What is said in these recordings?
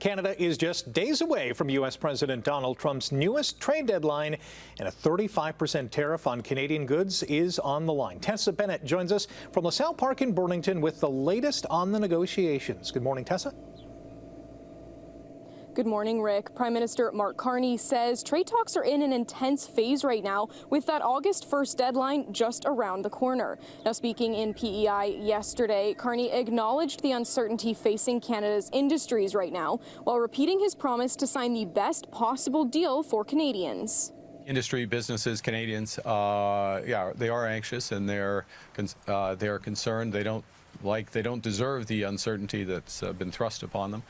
Canada is just days away from U.S. President Donald Trump's newest trade deadline, and a 35% tariff on Canadian goods is on the line. Tessa Bennett joins us from LaSalle Park in Burlington with the latest on the negotiations. Good morning, Tessa. Good morning, Rick. Prime Minister Mark Carney says trade talks are in an intense phase right now, with that August 1st deadline just around the corner. Now, speaking in PEI yesterday, Carney acknowledged the uncertainty facing Canada's industries right now, while repeating his promise to sign the best possible deal for Canadians. Industry, businesses, Canadians, they are anxious and they are concerned. They don't deserve the uncertainty that's been thrust upon them.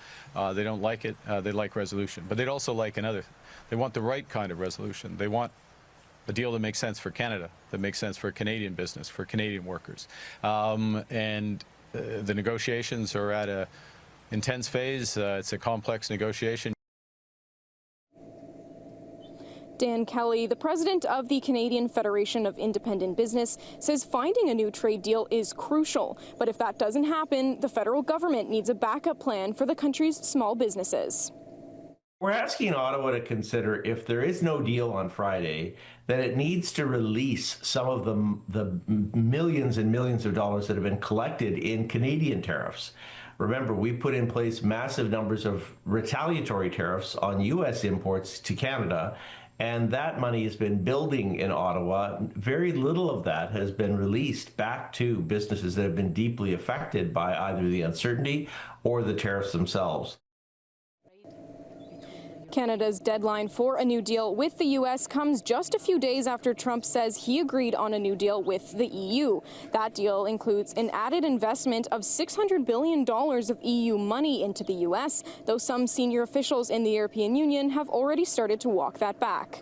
They don't like it. They like resolution, but they'd also like they want the right kind of resolution. They want a deal that makes sense for Canada, that makes sense for Canadian business, for Canadian workers. The negotiations are at an intense phase. It's a complex negotiation. Dan Kelly, the president of the Canadian Federation of Independent Business, says finding a new trade deal is crucial. But if that doesn't happen, the federal government needs a backup plan for the country's small businesses. We're asking Ottawa to consider, if there is no deal on Friday, that it needs to release some of the millions and millions of dollars that have been collected in Canadian tariffs. Remember, we put in place massive numbers of retaliatory tariffs on U.S. imports to Canada, and that money has been building in Ottawa. Very little of that has been released back to businesses that have been deeply affected by either the uncertainty or the tariffs themselves. Canada's deadline for a new deal with the U.S. comes just a few days after Trump says he agreed on a new deal with the EU. That deal includes an added investment of $600 billion of EU money into the U.S., though some senior officials in the European Union have already started to walk that back.